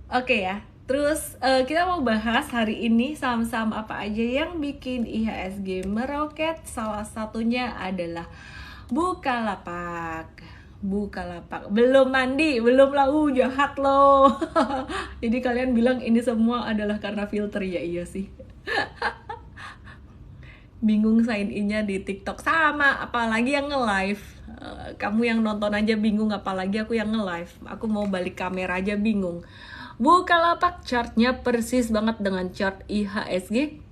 Oke ya. Terus kita mau bahas hari ini saham-saham apa aja yang bikin IHSG meroket. Salah satunya adalah Bukalapak. Bukalapak. Belum mandi, belum lah. Jahat loh. Jadi kalian bilang ini semua adalah karena filter ya, iya sih. Bingung sign in-nya di TikTok sama, apalagi yang nge-live. Kamu yang nonton aja bingung, apalagi aku yang nge-live. Aku mau balik kamera aja bingung. Bukalapak chartnya persis banget dengan chart IHSG.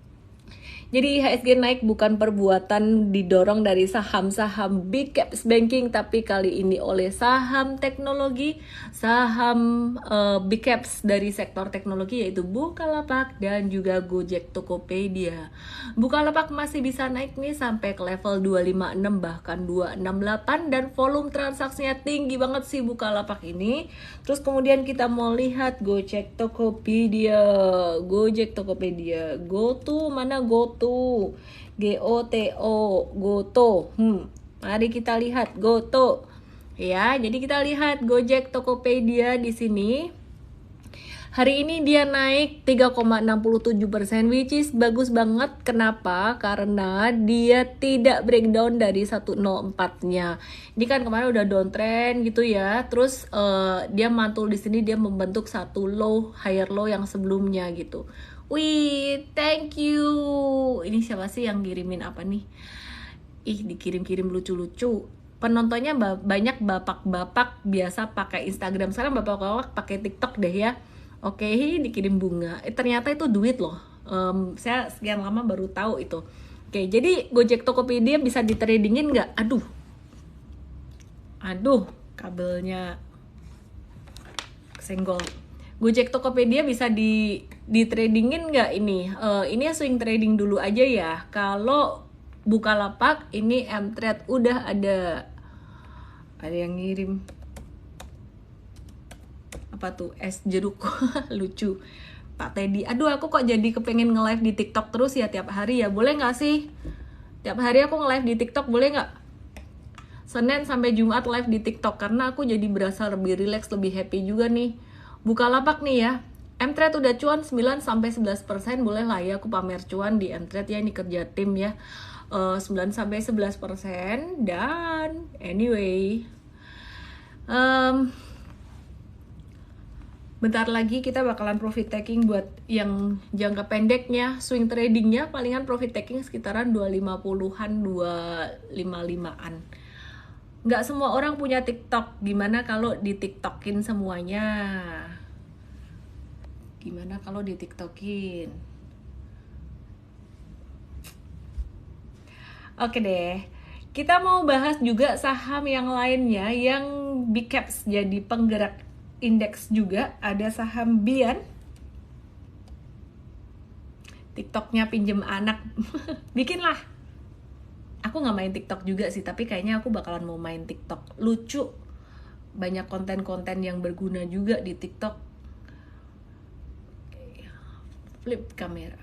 Jadi IHSG naik bukan perbuatan didorong dari saham-saham big caps banking, tapi kali ini oleh saham teknologi, saham big caps dari sektor teknologi yaitu Bukalapak dan juga Gojek Tokopedia. Bukalapak masih bisa naik nih sampai ke level 256 bahkan 268 dan volume transaksinya tinggi banget sih Bukalapak ini. Terus kemudian kita mau lihat Gojek Tokopedia. Gojek Tokopedia. GoTo mana GoTo? GOTO. GoTo. Mari kita lihat GoTo. Ya, jadi kita lihat Gojek Tokopedia di sini. Hari ini dia naik 3,67%, which is bagus banget. Kenapa? Karena dia tidak breakdown dari 104-nya. Ini kan kemarin udah downtrend gitu ya. Terus dia mantul di sini, dia membentuk satu low, higher low yang sebelumnya gitu. Wih, thank you. Ini siapa sih yang ngirimin apa nih? Ih, dikirim-kirim lucu-lucu. Penontonnya banyak bapak-bapak biasa pakai Instagram. Sekarang bapak-bapak pakai TikTok deh ya. Oke, dikirim bunga. Ternyata itu duit loh. Saya sekian lama baru tahu itu. Oke, jadi Gojek Tokopedia bisa ditradingin nggak? Aduh, kabelnya kesenggol. Gojek Tokopedia bisa ditradingin nggak ini? Ini swing trading dulu aja ya. Kalau Bukalapak ini M-Trade udah ada yang ngirim apa tuh, es jeruk. Lucu Pak Teddy. Aduh, aku kok jadi kepengen nge-live di TikTok terus ya tiap hari ya. Boleh nggak sih? Tiap hari aku nge-live di TikTok boleh nggak? Senin sampai Jumat live di TikTok karena aku jadi berasa lebih relax, lebih happy juga nih. Bukalapak nih ya. M-Trade udah cuan 9 sampai 11%, boleh lah ya aku pamer cuan di M-Trade ya, ini kerja tim ya. 9 sampai 11% dan anyway bentar lagi kita bakalan profit taking buat yang jangka pendeknya, swing tradingnya palingan profit taking sekitaran 250-an, 255-an. Nggak semua orang punya TikTok. Gimana kalau di TikTokin semuanya? Gimana kalau di TikTokin? Oke deh, kita mau bahas juga saham yang lainnya yang big caps jadi penggerak indeks juga. Ada saham Bian. TikToknya pinjem anak. Bikinlah. Aku nggak main TikTok juga sih, tapi kayaknya aku bakalan mau main TikTok. Lucu. Banyak konten-konten yang berguna juga di TikTok. Flip kamera.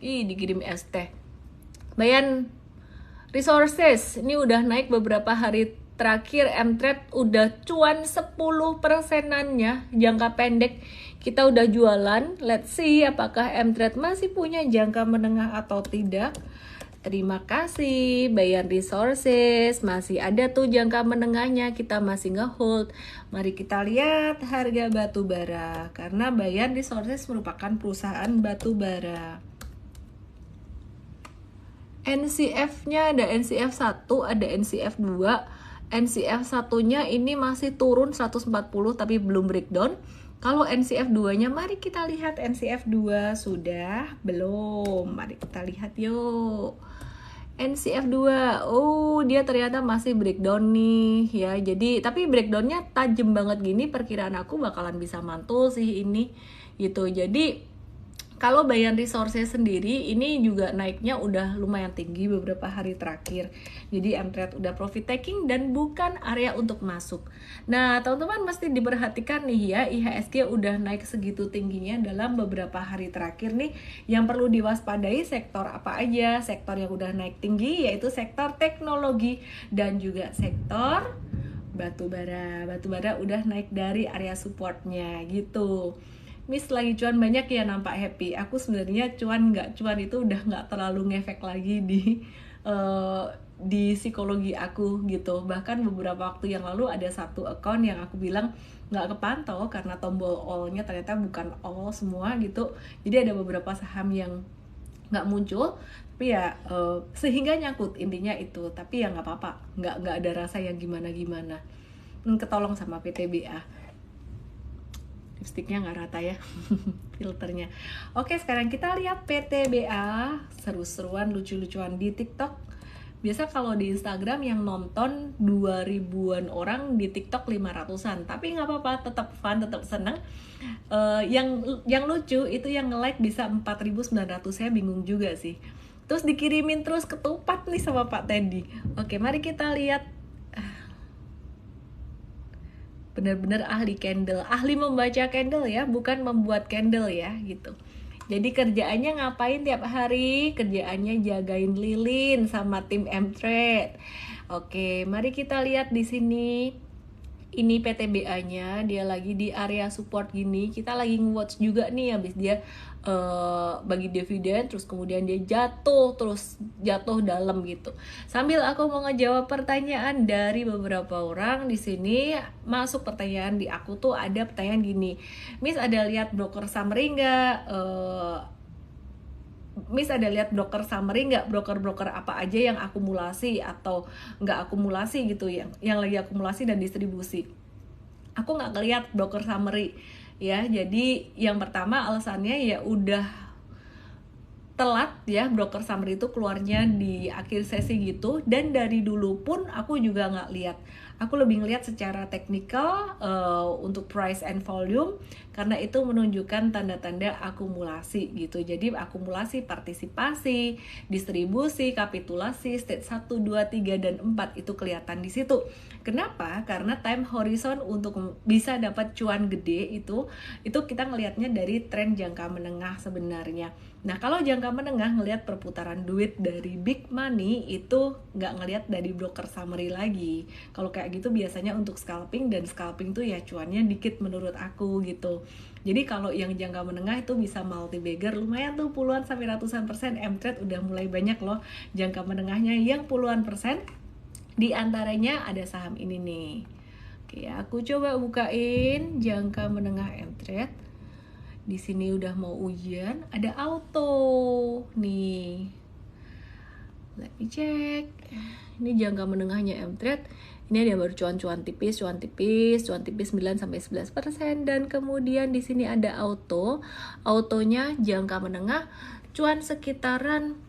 Dikirim ST. Bayan Resources, ini udah naik beberapa hari terakhir. M-Trade udah cuan 10%-annya jangka pendek. Kita udah jualan. Let's see apakah M-Trade masih punya jangka menengah atau tidak. Terima kasih Bayan Resources, masih ada tuh jangka menengahnya, kita masih nge-hold. Mari kita lihat harga batu bara, karena Bayan Resources merupakan perusahaan batu bara. NCF-nya ada NCF 1, ada NCF 2. NCF 1-nya ini masih turun 140 tapi belum breakdown. Kalau NCF 2-nya, mari kita lihat NCF 2 sudah belum. Mari kita lihat yuk. NCF 2, oh dia ternyata masih breakdown nih ya. Jadi tapi breakdownnya tajam banget gini, perkiraan aku bakalan bisa mantul sih ini gitu. Jadi Kalau Bayan Resources sendiri ini juga naiknya udah lumayan tinggi beberapa hari terakhir. Jadi M-Trade udah profit taking dan bukan area untuk masuk. Nah, teman-teman mesti diperhatikan nih ya, IHSG udah naik segitu tingginya dalam beberapa hari terakhir nih. Yang perlu diwaspadai sektor apa aja? Sektor yang udah naik tinggi yaitu sektor teknologi dan juga sektor batu bara. Batu bara udah naik dari area supportnya gitu. Miss lagi cuan banyak ya, nampak happy. Aku sebenarnya cuan itu udah nggak terlalu ngefek lagi di psikologi aku gitu. Bahkan beberapa waktu yang lalu ada satu account yang aku bilang nggak kepantau karena tombol all-nya ternyata bukan all semua gitu. Jadi ada beberapa saham yang nggak muncul, tapi ya sehingga nyangkut, intinya itu. Tapi ya nggak apa-apa, nggak ada rasa yang gimana-gimana. Ketolong sama PTBA. Lipstiknya nggak rata ya filternya. Oke, sekarang kita lihat PTBA, seru-seruan, lucu-lucuan di TikTok. Biasa kalau di Instagram yang nonton 2000-an orang, di TikTok 500-an. Tapi nggak apa-apa, tetap fun, tetap seneng. Yang lucu itu yang nge-like bisa 4.900, saya bingung juga sih. Terus dikirimin terus ketupat nih sama Pak Teddy. Oke, mari kita lihat. Benar-benar ahli candle, ahli membaca candle ya, bukan membuat candle ya gitu. Jadi kerjaannya ngapain tiap hari? Kerjaannya jagain lilin sama tim M-Trade. Oke, mari kita lihat di sini. Ini PTBA-nya, dia lagi di area support gini. Kita lagi nge-watch juga nih, habis dia bagi dividen, terus kemudian dia jatuh dalam gitu. Sambil aku mau ngejawab pertanyaan dari beberapa orang di sini, masuk pertanyaan di aku tuh ada pertanyaan gini, Miss ada lihat broker summary nggak? Miss ada lihat broker summary nggak, broker apa aja yang akumulasi atau nggak akumulasi gitu, yang lagi akumulasi dan distribusi. Aku nggak ngeliat broker summary ya. Jadi yang pertama alasannya ya udah telat ya, broker summary itu keluarnya di akhir sesi gitu, dan dari dulu pun aku juga nggak lihat. Aku lebih ngelihat secara teknikal untuk price and volume, karena itu menunjukkan tanda-tanda akumulasi gitu. Jadi akumulasi, partisipasi, distribusi, kapitulasi, stage 1, 2, 3, dan 4 itu kelihatan di situ. Kenapa? Karena time horizon untuk bisa dapat cuan gede itu kita ngelihatnya dari tren jangka menengah sebenarnya. Nah, kalau jangka menengah ngelihat perputaran duit dari big money itu nggak ngelihat dari broker summary lagi. Kalau kayak gitu biasanya untuk scalping, dan scalping tuh ya cuannya dikit menurut aku gitu. Jadi kalau yang jangka menengah itu bisa multi bagger, lumayan tuh puluhan sampai ratusan persen. M-Trade udah mulai banyak loh jangka menengahnya yang puluhan persen. Di antaranya ada saham ini nih. Oke, aku coba bukain jangka menengah M-Trade. Di sini udah mau ujian, ada auto nih. Let me check. Ini jangka menengahnya M-Trade. Ini ada baru cuan tipis 9 sampai 11%, dan kemudian di sini ada auto. Autonya jangka menengah cuan sekitaran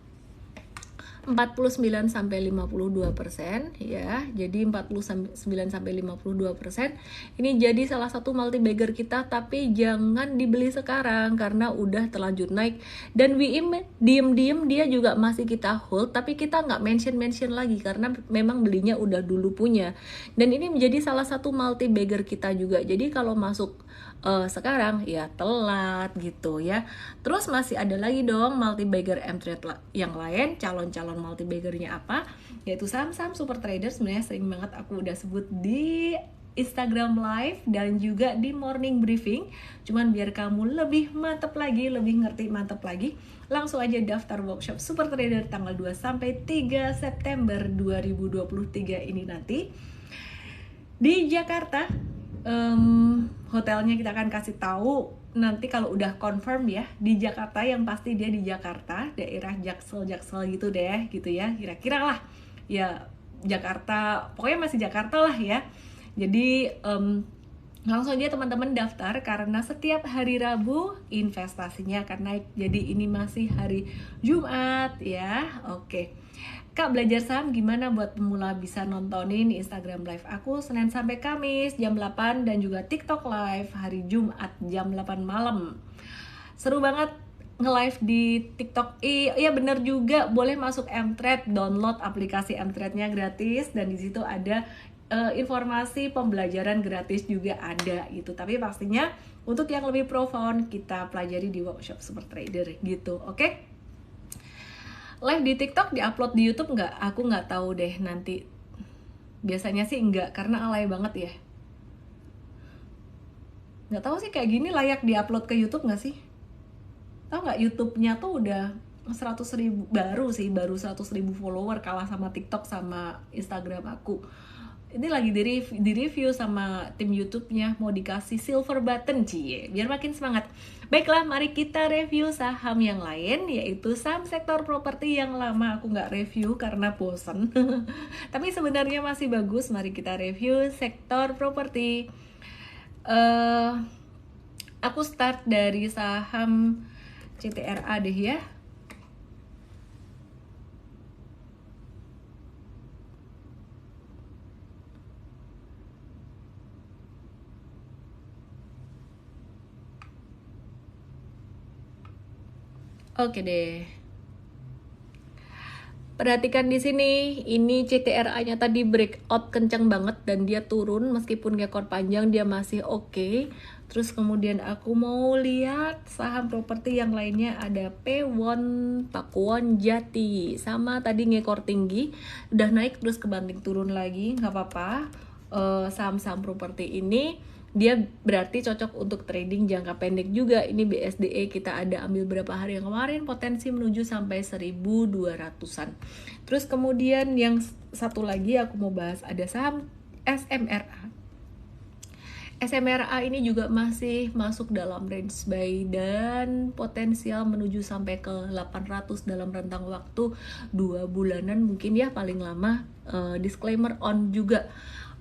49 sampai 52% ya. Jadi 49 sampai 52%. Ini jadi salah satu multi bagger kita, tapi jangan dibeli sekarang karena udah terlanjur naik. Dan WIM diem dia juga masih kita hold, tapi kita nggak mention lagi karena memang belinya udah dulu punya. Dan ini menjadi salah satu multi bagger kita juga. Jadi kalau masuk sekarang ya telat gitu ya. Terus masih ada lagi dong multi bagger M-Trade yang lain. Calon-calon multi baggernya apa? Yaitu saham-saham super trader. Sebenarnya sering banget aku udah sebut di Instagram live dan juga di morning briefing. Cuman biar kamu lebih mantep lagi, lebih ngerti mantep lagi, langsung aja daftar workshop super trader tanggal 2 sampai 3 September 2023 ini nanti di Jakarta. Hotelnya kita akan kasih tahu nanti kalau udah confirm ya, di Jakarta, yang pasti dia di Jakarta, daerah Jaksel gitu deh gitu ya, kira-kira lah ya, Jakarta, pokoknya masih Jakarta lah ya. Jadi langsung aja teman-teman daftar, karena setiap hari Rabu investasinya akan naik. Jadi ini masih hari Jumat ya. Oke. Kak, belajar saham gimana buat pemula? Bisa nontonin Instagram live aku Senin sampai Kamis jam 8, dan juga TikTok live hari Jumat jam 8 malam. Seru banget. nge-live di TikTok. Iya bener juga, boleh masuk Mthread, download aplikasi Mthread-nya gratis, dan di situ ada informasi pembelajaran gratis juga ada gitu. Tapi pastinya untuk yang lebih profound kita pelajari di workshop Super Trader gitu, oke? Live di TikTok diupload di YouTube nggak? Aku nggak tahu deh nanti. Biasanya sih nggak, karena alay banget ya. Nggak tahu sih kayak gini layak diupload ke YouTube nggak sih? Tahu nggak, YouTube-nya tuh udah 100.000 baru 100.000 follower, kalah sama TikTok sama Instagram aku. Ini lagi di review sama tim YouTube-nya, mau dikasih silver button cie, biar makin semangat. Baiklah, mari kita review saham yang lain, yaitu saham sektor properti yang lama aku nggak review karena bosen. Tapi sebenarnya masih bagus. Mari kita review sektor properti. Aku start dari saham CTRA deh ya. Oke deh. Perhatikan di sini, ini CTRA-nya tadi breakout kencang banget dan dia turun meskipun ekor panjang dia masih oke. Terus kemudian aku mau lihat saham properti yang lainnya, ada Pewon, Pakuwon Jati, sama tadi ngekor tinggi, udah naik terus kebanting turun lagi, nggak apa-apa. Saham-saham properti ini dia berarti cocok untuk trading jangka pendek juga. Ini BSDE kita ada ambil berapa hari yang kemarin, potensi menuju sampai 1.200-an. Terus kemudian yang satu lagi aku mau bahas, ada saham SMRA. SMRA ini juga masih masuk dalam range buy dan potensial menuju sampai ke 800 dalam rentang waktu 2 bulanan mungkin ya paling lama. Disclaimer on juga.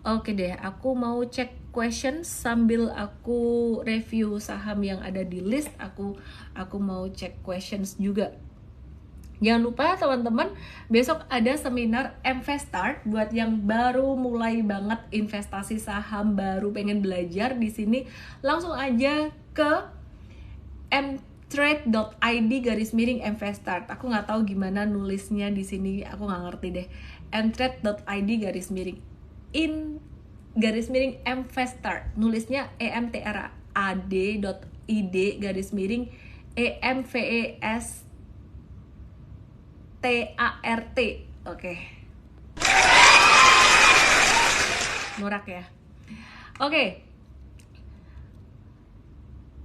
Oke deh, aku mau cek questions sambil aku review saham yang ada di list. Aku mau cek questions juga. Jangan lupa teman-teman, besok ada seminar Mvestart buat yang baru mulai banget investasi saham, baru pengen belajar di sini. Langsung aja ke mtrade.id/Mvestart. Aku nggak tahu gimana nulisnya di sini, aku nggak ngerti deh. mtrade.id/Mvestart, nulisnya emtrad.id/Mvestart. Oke. Norak ya. Oke.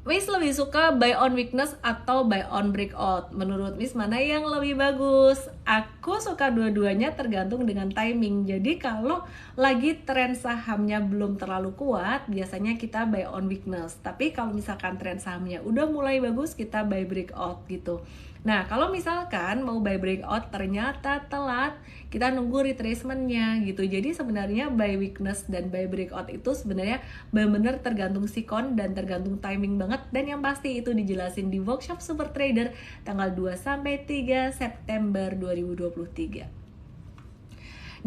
Miss lebih suka buy on weakness atau buy on breakout? Menurut Miss mana yang lebih bagus? Aku suka dua-duanya tergantung dengan timing. Jadi kalau lagi tren sahamnya belum terlalu kuat, biasanya kita buy on weakness. Tapi kalau misalkan tren sahamnya udah mulai bagus, kita buy breakout gitu. Nah, kalau misalkan mau buy breakout ternyata telat, kita nunggu retracement-nya gitu. Jadi sebenarnya buy weakness dan buy breakout itu sebenarnya benar-benar tergantung sikon dan tergantung timing banget. Dan yang pasti itu dijelasin di workshop Super Trader tanggal 2-3 September 2023.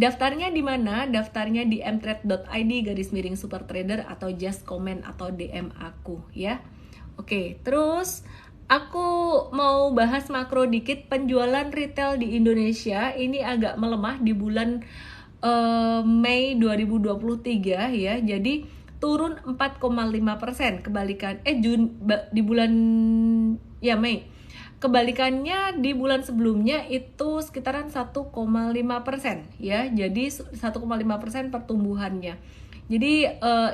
Daftarnya di mana? Daftarnya di mtrade.id/supertrader atau just comment atau DM aku ya. Oke, terus aku mau bahas makro dikit. Penjualan retail di Indonesia ini agak melemah di bulan Mei 2023 ya. Jadi turun 4,5%. Kebalikan di bulan ya Mei. Kebalikannya di bulan sebelumnya itu sekitaran 1,5% ya. Jadi 1,5% pertumbuhannya. Jadi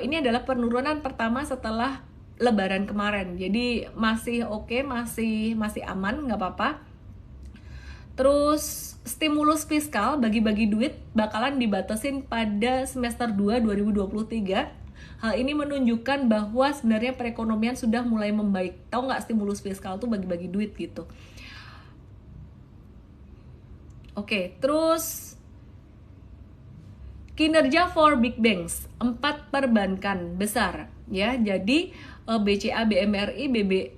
ini adalah penurunan pertama setelah Lebaran kemarin. Jadi masih oke, masih aman, nggak apa-apa. Terus stimulus fiskal, bagi-bagi duit bakalan dibatasin pada semester 2 2023. Hal ini menunjukkan bahwa sebenarnya perekonomian sudah mulai membaik. Tahu nggak stimulus fiskal tuh bagi-bagi duit gitu. Oke, terus kinerja for big banks, 4 perbankan besar ya. Jadi BCA, BMRI, BBRI,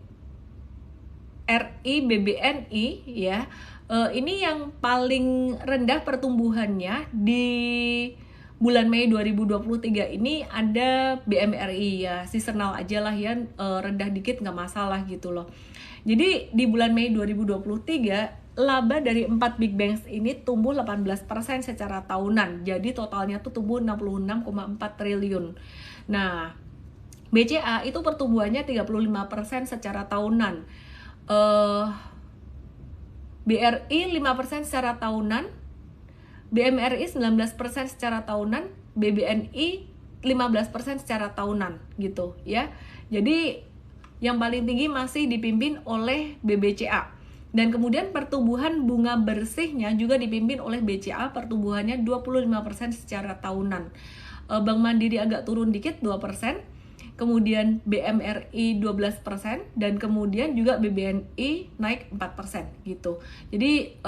BBNI ya. Ini yang paling rendah pertumbuhannya di bulan Mei 2023 ini ada BMRI ya, seasonal aja lah ya, rendah dikit nggak masalah gitu loh. Jadi di bulan Mei 2023 laba dari 4 big banks ini tumbuh 18% secara tahunan. Jadi totalnya tuh tumbuh 66,4 triliun. Nah, BCA itu pertumbuhannya 35% secara tahunan. BRI 5% secara tahunan, BMRI 19% secara tahunan, BBNI 15% secara tahunan gitu ya. Jadi yang paling tinggi masih dipimpin oleh BBCA. Dan kemudian pertumbuhan bunga bersihnya juga dipimpin oleh BCA, pertumbuhannya 25% secara tahunan. Bank Mandiri agak turun dikit 2%, kemudian BMRI 12%, dan kemudian juga BBNI naik 4% gitu. Jadi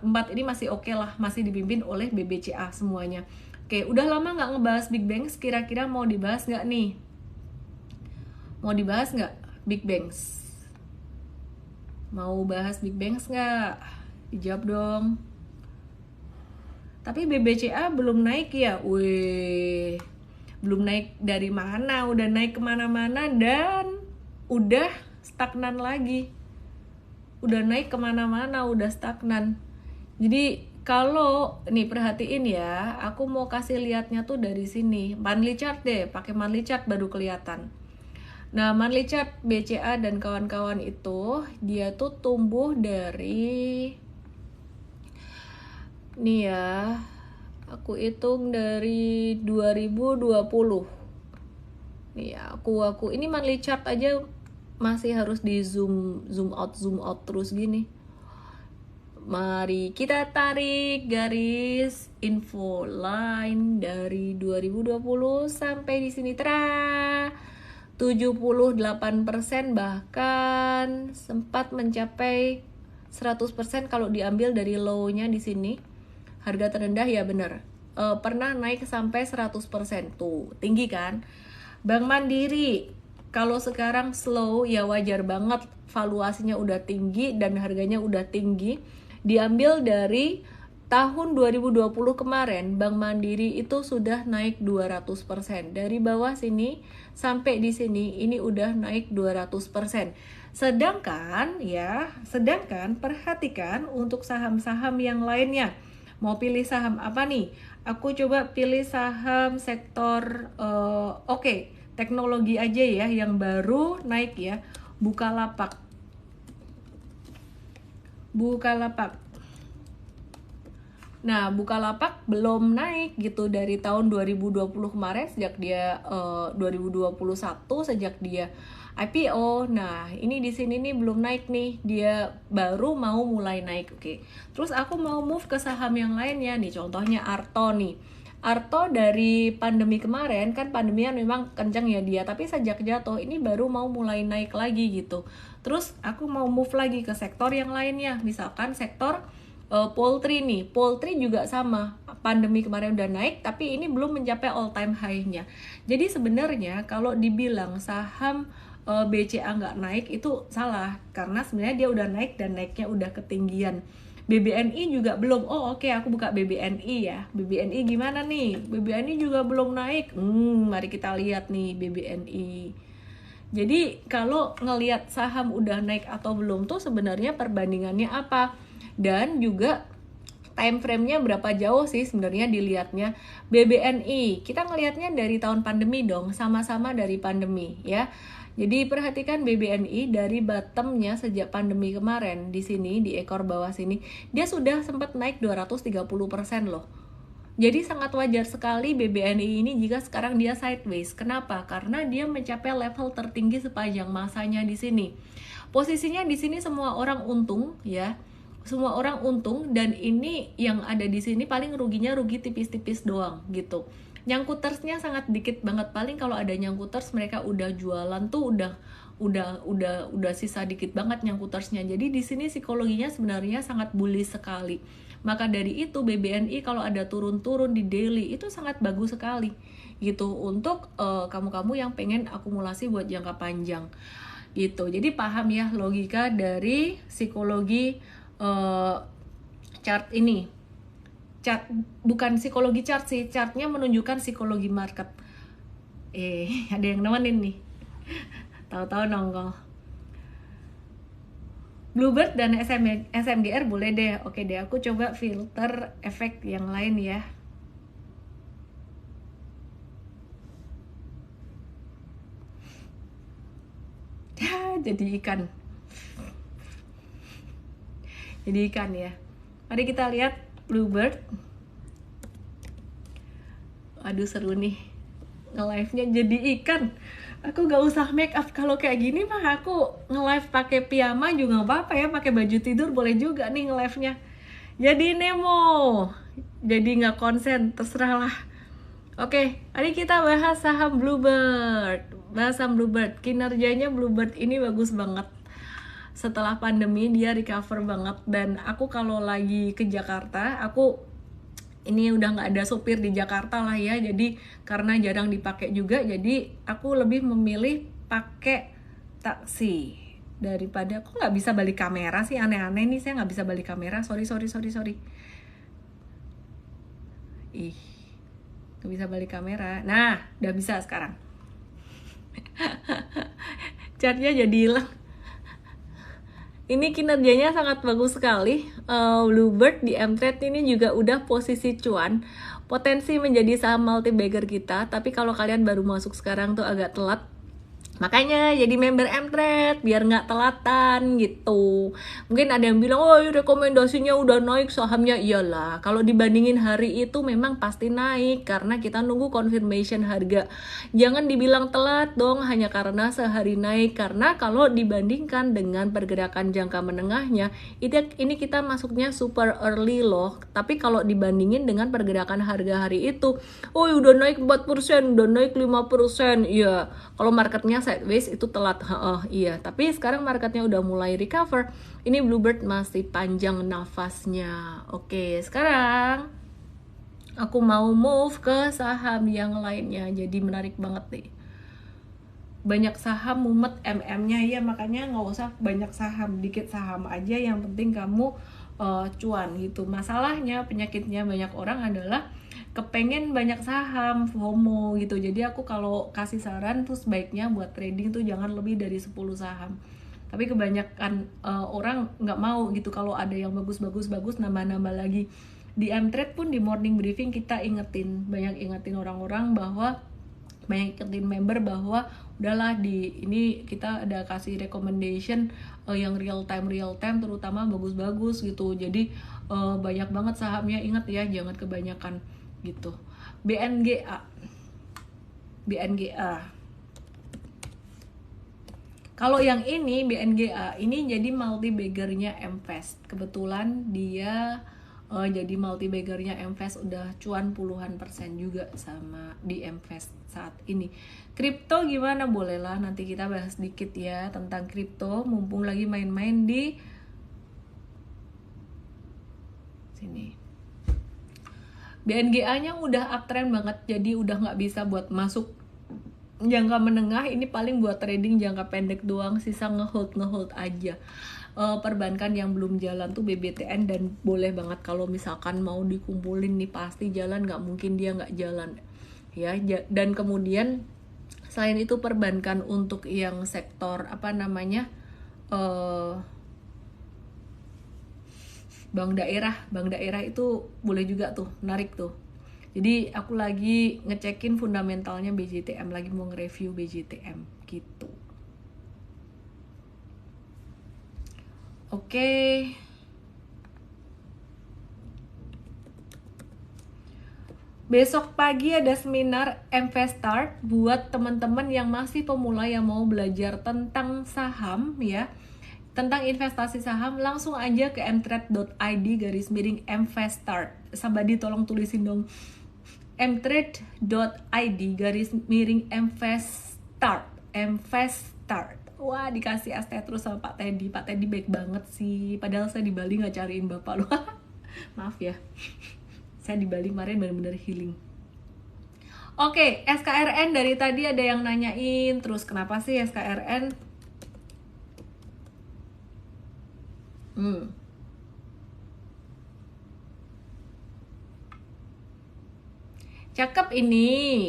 empat ini masih oke lah, masih dipimpin oleh BBCA semuanya. Oke, udah lama nggak ngebahas Big Banks, kira-kira mau dibahas nggak nih? Mau dibahas nggak Big Banks? Mau bahas Big Banks nggak? Dijawab dong. Tapi BBCA belum naik ya? Wih, belum naik dari mana? Udah naik kemana-mana dan udah stagnan lagi. Udah naik kemana-mana, udah stagnan. Jadi kalau nih perhatiin ya, aku mau kasih lihatnya tuh dari sini. Monthly chart deh, pakai monthly chart baru kelihatan. Nah, monthly chart BCA dan kawan-kawan itu dia tuh tumbuh dari nih ya, aku hitung dari 2020. Nih ya, aku ini monthly chart aja masih harus di zoom out terus gini. Mari kita tarik garis info line dari 2020 sampai di sini. 78%, bahkan sempat mencapai 100% kalau diambil dari low-nya di sini. Harga terendah ya bener. Pernah naik sampai 100%. Tuh, tinggi kan? Bank Mandiri kalau sekarang slow ya wajar banget, valuasinya udah tinggi dan harganya udah tinggi. Diambil dari tahun 2020 kemarin, Bank Mandiri itu sudah naik 200%. Dari bawah sini sampai di sini ini udah naik 200%. Sedangkan perhatikan untuk saham-saham yang lainnya. Mau pilih saham apa nih? Aku coba pilih saham sektor teknologi aja ya, yang baru naik ya. Bukalapak. Nah, Bukalapak belum naik gitu dari tahun 2020 kemarin, sejak dia 2021 sejak dia IPO. Nah, ini di sini nih belum naik nih. Dia baru mau mulai naik. Oke. Terus aku mau move ke saham yang lainnya nih. Contohnya Arto nih. Arto dari pandemi kemarin, kan pandemian memang kencang ya dia, tapi sejak jatuh ini baru mau mulai naik lagi gitu. Terus aku mau move lagi ke sektor yang lainnya, misalkan sektor poultry nih. Poultry juga sama, pandemi kemarin udah naik tapi ini belum mencapai all time high-nya. Jadi sebenarnya kalau dibilang saham BCA nggak naik itu salah, karena sebenarnya dia udah naik dan naiknya udah ketinggian. BBNI juga belum. Oke, aku buka BBNI ya. BBNI gimana nih? BBNI juga belum naik. Mari kita lihat nih BBNI. Jadi kalau ngelihat saham udah naik atau belum tuh sebenarnya perbandingannya apa? Dan juga time frame-nya berapa jauh sih sebenarnya dilihatnya. BBNI, kita ngelihatnya dari tahun pandemi dong, sama-sama dari pandemi ya. Jadi perhatikan BBNI dari bottom-nya sejak pandemi kemarin, di sini di ekor bawah sini dia sudah sempat naik 230% loh. Jadi sangat wajar sekali BBNI ini jika sekarang dia sideways. Kenapa? Karena dia mencapai level tertinggi sepanjang masanya di sini. Posisinya di sini semua orang untung ya. Semua orang untung, dan ini yang ada di sini paling ruginya rugi tipis-tipis doang gitu. Nyangkutersnya sangat dikit banget, paling kalau ada nyangkuters mereka udah jualan tuh udah sisa dikit banget nyangkutersnya. Jadi di sini psikologinya sebenarnya sangat bullish sekali. Maka dari itu BBNI kalau ada turun-turun di daily itu sangat bagus sekali gitu untuk kamu-kamu yang pengen akumulasi buat jangka panjang gitu. Jadi paham ya logika dari psikologi chart ini. Chart bukan psikologi chart sih, chartnya menunjukkan psikologi market. Ada yang nemenin nih. Tahu-tahu nongol. Bluebird dan SMGR boleh deh. Oke deh, aku coba filter efek yang lain ya. Jadi ikan. Jadi ikan ya. Mari kita lihat Bluebird. Aduh seru nih. Nge-live-nya jadi ikan. Aku gak usah make up. Kalau kayak gini mah aku nge-live pakai piyama juga gak apa-apa ya. Pakai baju tidur boleh juga nih nge-live-nya. Jadi Nemo. Jadi gak konsen, terserah lah. Oke, mari kita bahas saham Bluebird. Bahas saham Bluebird. Kinerjanya Bluebird ini bagus banget. Setelah pandemi dia recover banget. Dan aku kalau lagi ke Jakarta, ini udah nggak ada sopir di Jakarta lah ya, jadi karena jarang dipakai juga, jadi aku lebih memilih pakai taksi daripada. Aku nggak bisa balik kamera sih, aneh-aneh nih, saya nggak bisa balik kamera, sorry. Ih, nggak bisa balik kamera. Nah, udah bisa sekarang. Catnya jadi hilang. Ini kinerjanya sangat bagus sekali. Bluebird di M-Trade ini juga udah posisi cuan. Potensi menjadi saham multi-bagger kita. Tapi kalau kalian baru masuk sekarang tuh agak telat. Makanya jadi member M-Trade biar nggak telatan gitu. Mungkin ada yang bilang, oh rekomendasinya udah naik sahamnya. Iyalah, kalau dibandingin hari itu memang pasti naik karena kita nunggu confirmation harga. Jangan dibilang telat dong hanya karena sehari naik, karena kalau dibandingkan dengan pergerakan jangka menengahnya, ini kita masuknya super early loh. Tapi kalau dibandingin dengan pergerakan harga hari itu, oh udah naik 4%, udah naik 5%. Iya, kalau marketnya sideways itu telat. Iya, tapi sekarang marketnya udah mulai recover. Ini Bluebird masih panjang nafasnya. Oke, sekarang aku mau move ke saham yang lainnya. Jadi menarik banget nih. Banyak saham mumet MM-nya ya, makanya nggak usah banyak saham, dikit saham aja, yang penting kamu cuan gitu. Masalahnya, penyakitnya banyak orang adalah kepengen banyak saham, FOMO gitu. Jadi aku kalau kasih saran tuh sebaiknya buat trading tuh jangan lebih dari 10 saham. Tapi kebanyakan orang nggak mau gitu, kalau ada yang bagus nambah-nambah lagi. Di M-Trade pun di morning briefing kita banyak ingetin orang-orang bahwa, banyak ingetin member bahwa udahlah, ini kita ada kasih recommendation yang real time terutama bagus-bagus gitu. Jadi banyak banget sahamnya, ingat ya jangan kebanyakan gitu. BNGA. Kalau yang ini BNGA ini jadi multi baggernya Mvest. Kebetulan dia jadi multi baggernya Mvest, udah cuan puluhan persen juga sama di Mvest saat ini. Kripto gimana? Bolehlah nanti kita bahas dikit ya tentang kripto, mumpung lagi main-main di sini. BNGA-nya udah uptrend banget, jadi udah nggak bisa buat masuk jangka menengah. Ini paling buat trading jangka pendek doang, sisa ngehold aja. Perbankan yang belum jalan tuh BBTN, dan boleh banget kalau misalkan mau dikumpulin nih pasti jalan, nggak mungkin dia nggak jalan ya. Dan kemudian selain itu perbankan untuk yang sektor bank daerah itu boleh juga tuh, menarik tuh. Jadi aku lagi ngecekin fundamentalnya BJTM, lagi mau nge-review BJTM gitu. Oke. Besok pagi ada seminar Mvestart buat teman-teman yang masih pemula yang mau belajar tentang saham ya. Tentang investasi saham, langsung aja ke mtrade.id/Mvestart. Somebody tolong tulisin dong. mtrade.id/Mvestart. Mvestart. Wah, dikasih ST terus sama Pak Teddy. Pak Teddy baik banget sih. Padahal saya di Bali nggak cariin bapak loh. Maaf ya. Saya di Bali kemarin benar-benar healing. Oke, SKRN dari tadi ada yang nanyain. Terus kenapa sih SKRN? Cakep ini.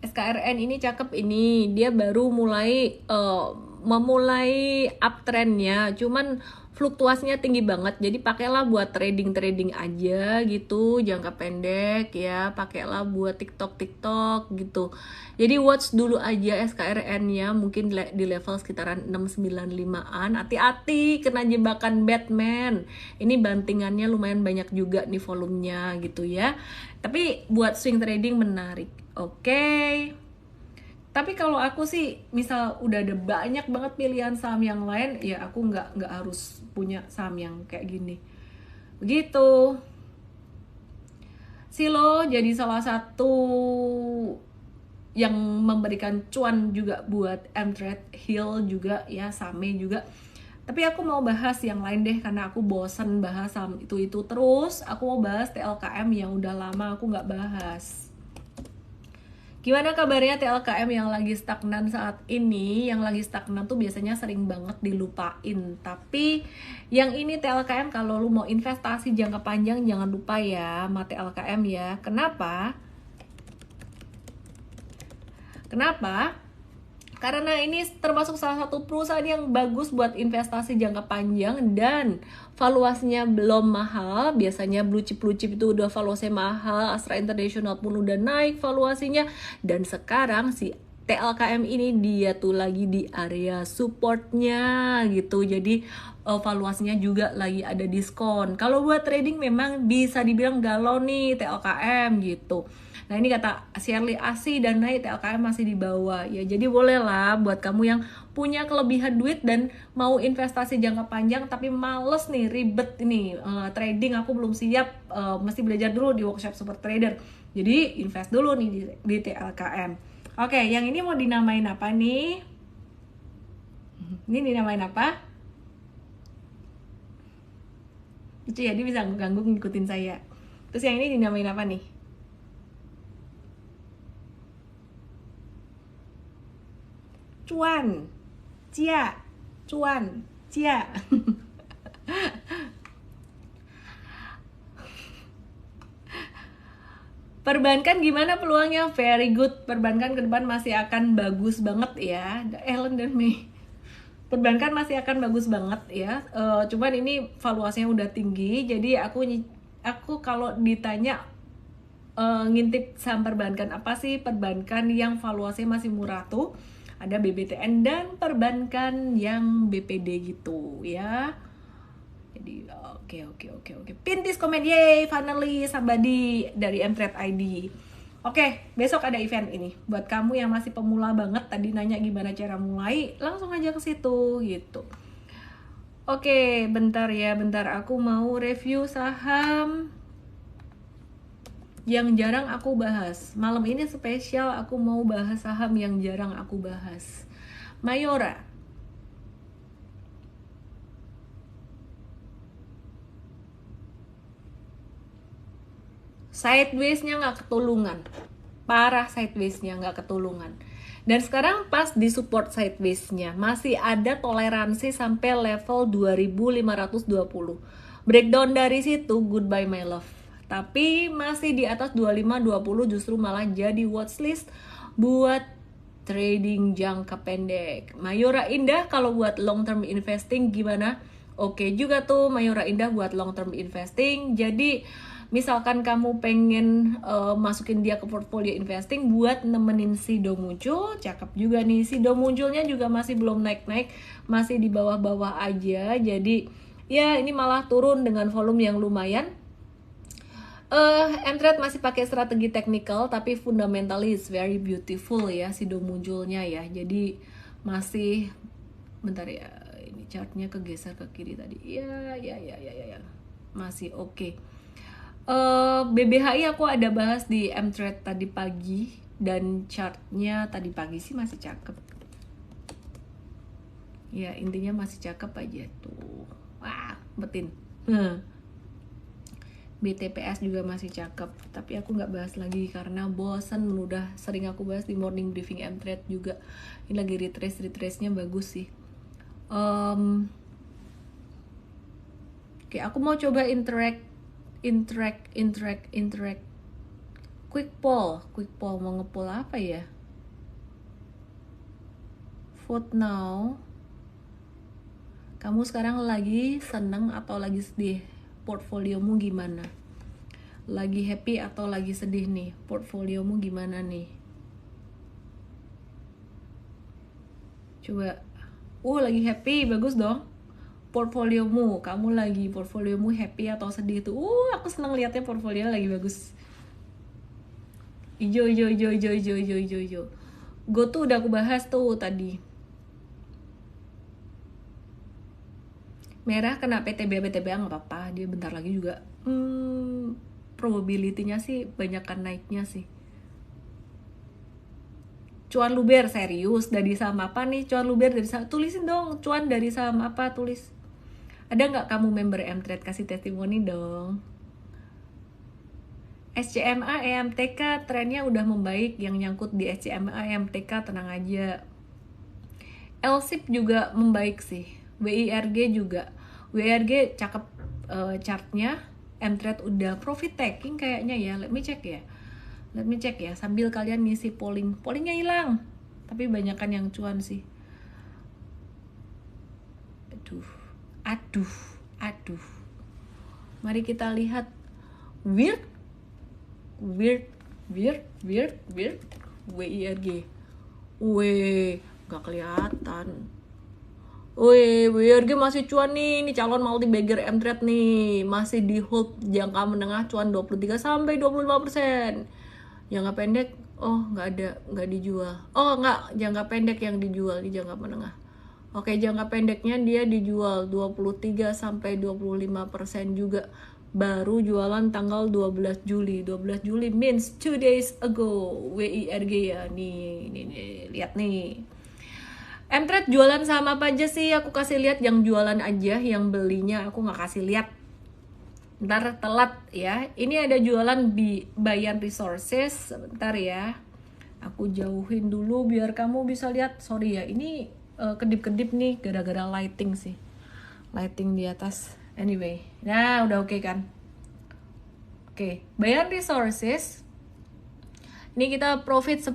SKRN ini cakep ini. Dia baru mulai memulai uptrendnya, cuman fluktuasinya tinggi banget. Jadi pakailah buat trading aja gitu, jangka pendek ya. Pakailah buat TikTok gitu. Jadi watch dulu aja SKRN-nya, mungkin di level sekitaran 695-an. Hati-hati kena jebakan Batman. Ini bantingannya lumayan banyak juga nih volumenya gitu ya. Tapi buat swing trading menarik. Oke. Tapi kalau aku sih, misal udah ada banyak banget pilihan saham yang lain, ya aku nggak harus punya saham yang kayak gini. Begitu. Silo jadi salah satu yang memberikan cuan juga buat Mtrade, Hill juga ya, Same juga. Tapi aku mau bahas yang lain deh, karena aku bosen bahas saham itu terus. Aku mau bahas TLKM yang udah lama aku nggak bahas. Gimana kabarnya TLKM yang lagi stagnan saat ini? Yang lagi stagnan tuh biasanya sering banget dilupain. Tapi yang ini TLKM, kalau lu mau investasi jangka panjang jangan lupa ya sama TLKM ya. Kenapa? Karena ini termasuk salah satu perusahaan yang bagus buat investasi jangka panjang dan valuasinya belum mahal. Biasanya blue chip itu udah valuasinya mahal, Astra International pun udah naik valuasinya. Dan sekarang si TLKM ini dia tuh lagi di area supportnya gitu. Jadi valuasinya juga lagi ada diskon. Kalau buat trading memang bisa dibilang galau nih TLKM gitu. Nah ini kata Shirley Asih dan naik TLKM masih di bawah ya. Jadi boleh lah buat kamu yang punya kelebihan duit dan mau investasi jangka panjang tapi males nih, ribet ini trading, aku belum siap, mesti belajar dulu di workshop Super Trader. Jadi invest dulu nih di TLKM. Oke, yang ini mau dinamain apa nih? Ini dinamain apa? Lucu ya, dia bisa ganggu ngikutin saya. Terus yang ini dinamain apa nih? Cuan, cia, cuan, cia. Perbankan gimana peluangnya? Very good. Perbankan ke depan masih akan bagus banget ya. Ellen dan Mei. Perbankan masih akan bagus banget ya. Cuman ini valuasinya udah tinggi. Jadi aku kalau ditanya ngintip saham perbankan apa sih, perbankan yang valuasinya masih murah tuh ada BBTN dan perbankan yang BPD gitu ya. Jadi oke. Pintis komen, yay, finally somebody dari Mtrade ID. Oke, besok ada event ini. Buat kamu yang masih pemula banget, tadi nanya gimana cara mulai, langsung aja ke situ gitu. Oke, bentar aku mau review saham yang jarang aku bahas. Malam ini spesial, aku mau bahas saham yang jarang aku bahas. Mayora. Sideways-nya nggak ketulungan. Parah sideways-nya nggak ketulungan. Dan sekarang pas di support sideways-nya masih ada toleransi sampai level 2520. Breakdown dari situ, goodbye my love. Tapi masih di atas 2520 justru malah jadi watchlist buat trading jangka pendek. Mayora Indah kalau buat long term investing gimana? Oke juga tuh Mayora Indah buat long term investing. Jadi misalkan kamu pengen masukin dia ke portfolio investing buat nemenin Sido muncul, cakep juga nih. Sido munculnya juga masih belum naik-naik, masih di bawah-bawah aja. Jadi ya ini malah turun dengan volume yang lumayan. Mtrade masih pakai strategi technical tapi fundamentally is very beautiful ya Sido munculnya ya. Jadi masih bentar ya, ini chartnya kegeser ke kiri tadi. Ya. Masih oke. BBHI aku ada bahas di Mtrade tadi pagi dan chartnya tadi pagi sih masih cakep. Ya intinya masih cakep aja tuh. Wah, betin. BTPS juga masih cakep, tapi aku nggak bahas lagi karena bosan. Udah sering aku bahas di morning briefing Mtrade juga. Ini lagi retrace-nya bagus sih. Oke, aku mau coba interact quick poll mau ngepoll apa ya? Vote now. Kamu sekarang lagi seneng atau lagi sedih? Portfoliomu gimana? Lagi happy atau lagi sedih nih? Portfoliomu gimana nih? Coba. Lagi happy, bagus dong. Portfoliomu, kamu lagi portfoliomu happy atau sedih tuh? Aku seneng liatnya portfolio lagi bagus. Ijo. Go tuh udah aku bahas tuh tadi. Merah kena PTBA nggak apa-apa, dia bentar lagi juga. Probability-nya sih banyakkan naiknya sih. Cuan luber serius dari saham apa nih? Cuan luber dari saham, tulisin dong. Cuan dari saham apa, tulis. Ada nggak kamu member Mtrade? Kasih testimoni dong. SCMA EMTK trennya udah membaik. Yang nyangkut di SCMA EMTK tenang aja. LSIP juga membaik sih. WIRG juga. WIRG cakep chartnya. Mtrade udah profit taking kayaknya ya. Let me check ya. Sambil kalian ngisi polling. Pollingnya hilang. Tapi banyakan yang cuan sih. Aduh. Mari kita lihat. Weird. WIRG. Gak kelihatan. WIRG masih cuan nih. Ini calon multi bagger Mtrade nih. Masih di hold jangka menengah cuan 23 sampai 25%. Jangka pendek nggak dijual. Nggak, jangka pendek yang dijual di jangka menengah. Oke, jangka pendeknya dia dijual 23 sampai 25% juga. Baru jualan tanggal 12 Juli. 12 Juli means 2 days ago. WIRG ya. Nih, lihat nih. Mtrade jualan saham apa aja sih? Aku kasih lihat yang jualan aja, yang belinya aku nggak kasih lihat. Ntar telat ya. Ini ada jualan Bayan Resources. Sebentar ya. Aku jauhin dulu biar kamu bisa lihat. Sorry ya, ini kedip-kedip nih gara-gara lighting sih. Lighting di atas. Anyway, nah udah oke kan? Oke, Bayan Resources. Ini kita profit 10%,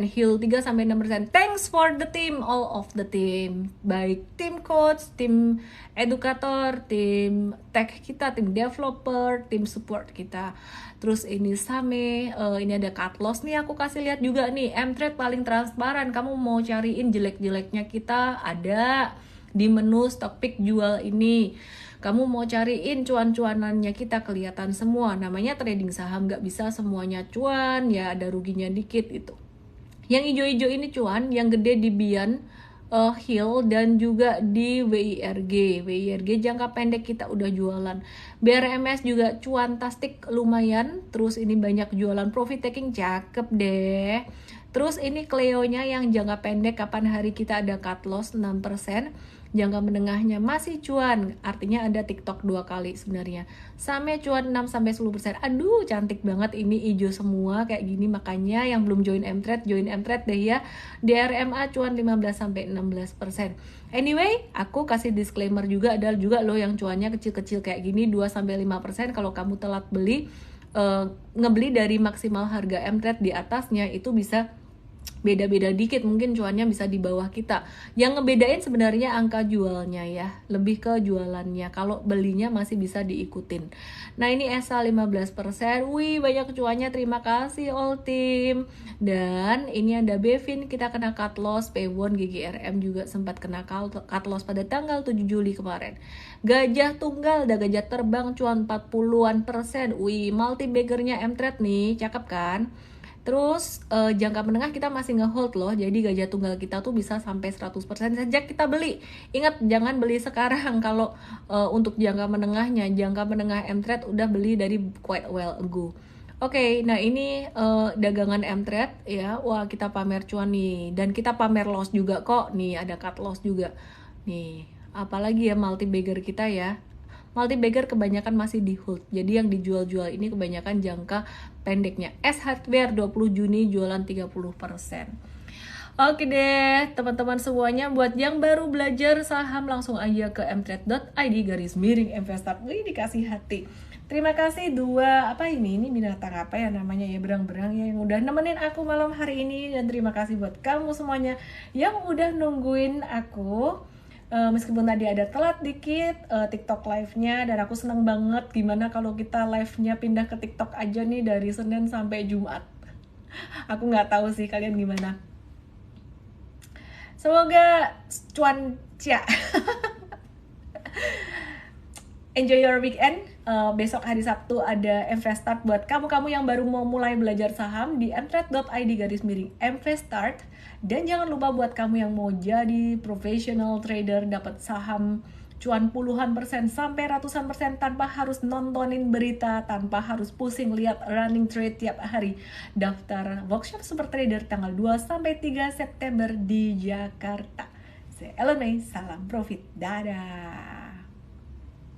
heal 3-6%. Thanks for the team, all of the team. Baik tim coach, tim edukator, tim tech kita, tim developer, tim support kita. Terus ini Same, ini ada cut loss nih aku kasih lihat juga nih. Mtrade paling transparan, kamu mau cariin jelek-jeleknya kita ada di menu stock pick jual ini. Kamu mau cariin cuan-cuanannya kita kelihatan semua. Namanya trading saham, gak bisa semuanya cuan, ya ada ruginya dikit itu. Yang hijau-hijau ini cuan, yang gede di Bian, Hill, dan juga di WIRG. WIRG jangka pendek kita udah jualan. BRMS juga cuan tastik lumayan. Terus ini banyak jualan profit taking, cakep deh. Terus ini Cleo-nya yang jangka pendek kapan hari kita ada cut loss 6%. Jangka menengahnya masih cuan, artinya ada TikTok 2 kali sebenarnya. Same cuan 6-10%. Aduh, cantik banget ini hijau semua kayak gini, makanya yang belum join Mtrade deh ya. DRMA cuan 15-16%. Anyway, aku kasih disclaimer juga, ada juga loh yang cuannya kecil-kecil kayak gini 2-5%. Kalau kamu telat beli, ngebeli dari maksimal harga Mtrade di atasnya itu bisa beda-beda dikit, mungkin cuannya bisa di bawah kita. Yang ngebedain sebenarnya angka jualnya ya, lebih ke jualannya. Kalau belinya masih bisa diikutin. Nah ini SA 15%, wih banyak cuannya, terima kasih all team. Dan ini ada Bevin, kita kena cut loss, P1, GGRM juga sempat kena cut loss pada tanggal 7 Juli kemarin. Gajah tunggal, ada gajah terbang cuan 40-an%, wih multi baggernya Mtrade nih, cakep kan? Terus jangka menengah kita masih ngehold loh. Jadi gajah tunggal kita tuh bisa sampai 100% sejak kita beli. Ingat jangan beli sekarang kalau untuk jangka menengahnya. Jangka menengah Mtrade udah beli dari quite well ago. Oke, nah ini dagangan Mtrade ya. Wah, kita pamer cuan nih, dan kita pamer loss juga kok. Nih ada cut loss juga. Nih, apalagi ya multi bagger kita ya. Multi bagger kebanyakan masih di hold. Jadi yang dijual-jual ini kebanyakan jangka pendeknya. S Hardware 20 Juni jualan 30%. Oke deh, teman-teman semuanya, buat yang baru belajar saham langsung aja ke mtrade.id/investor. Wih, dikasih hati. Terima kasih ini binatang apa ya namanya ya, berang-berang ya, yang udah nemenin aku malam hari ini. Dan terima kasih buat kamu semuanya yang udah nungguin aku Meskipun tadi ada telat dikit TikTok live-nya, dan aku seneng banget gimana kalau kita live-nya pindah ke TikTok aja nih dari Senin sampai Jumat. Aku nggak tahu sih kalian gimana. Semoga cuaca enjoy your weekend. Besok hari Sabtu ada Mvestart buat kamu-kamu yang baru mau mulai belajar saham di mtrade.id/mvestart. Dan jangan lupa buat kamu yang mau jadi professional trader, dapat saham cuan puluhan persen sampai ratusan persen tanpa harus nontonin berita, tanpa harus pusing lihat running trade tiap hari. Daftar workshop Super Trader tanggal 2 sampai 3 September di Jakarta. Saya Ellen May, salam profit. Dadah.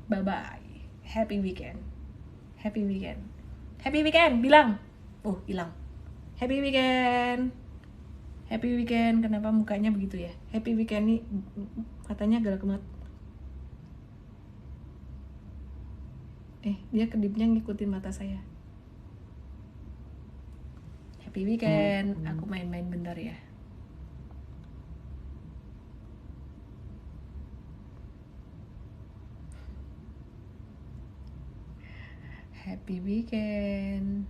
Bye bye. Happy weekend. Happy weekend. Happy weekend. Bilang. Hilang. Happy weekend. Happy weekend. Kenapa mukanya begitu ya? Happy weekend nih katanya galak banget. Dia kedipnya ngikutin mata saya. Happy weekend. Aku main-main bentar ya. Happy weekend.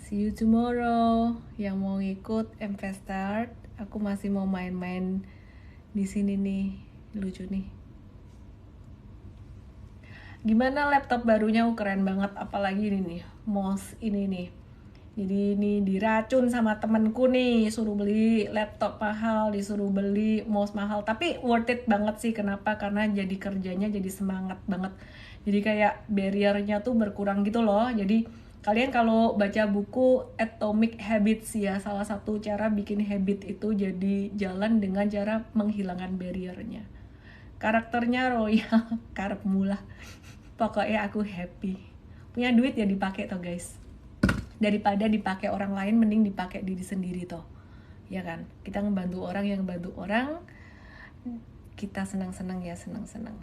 See you tomorrow. Yang mau ikut Mvestart, aku masih mau main-main di sini nih. Lucu nih. Gimana laptop barunya? Keren banget, apalagi ini nih, mouse ini nih. Jadi ini diracun sama temenku nih, suruh beli laptop mahal, disuruh beli mouse mahal, tapi worth it banget sih. Kenapa? Karena jadi kerjanya jadi semangat banget. Jadi kayak barriernya tuh berkurang gitu loh. Jadi kalian kalau baca buku Atomic Habits ya, salah satu cara bikin habit itu jadi jalan dengan cara menghilangkan barriernya. Karakternya royal, karep mula. Pokoknya aku happy. Punya duit ya dipakai toh guys. Daripada dipakai orang lain, mending dipakai diri sendiri toh. Ya kan? Kita ngebantu orang yang bantu orang, kita senang-senang ya, senang-senang.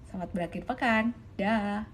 Selamat berakhir pekan. Dah.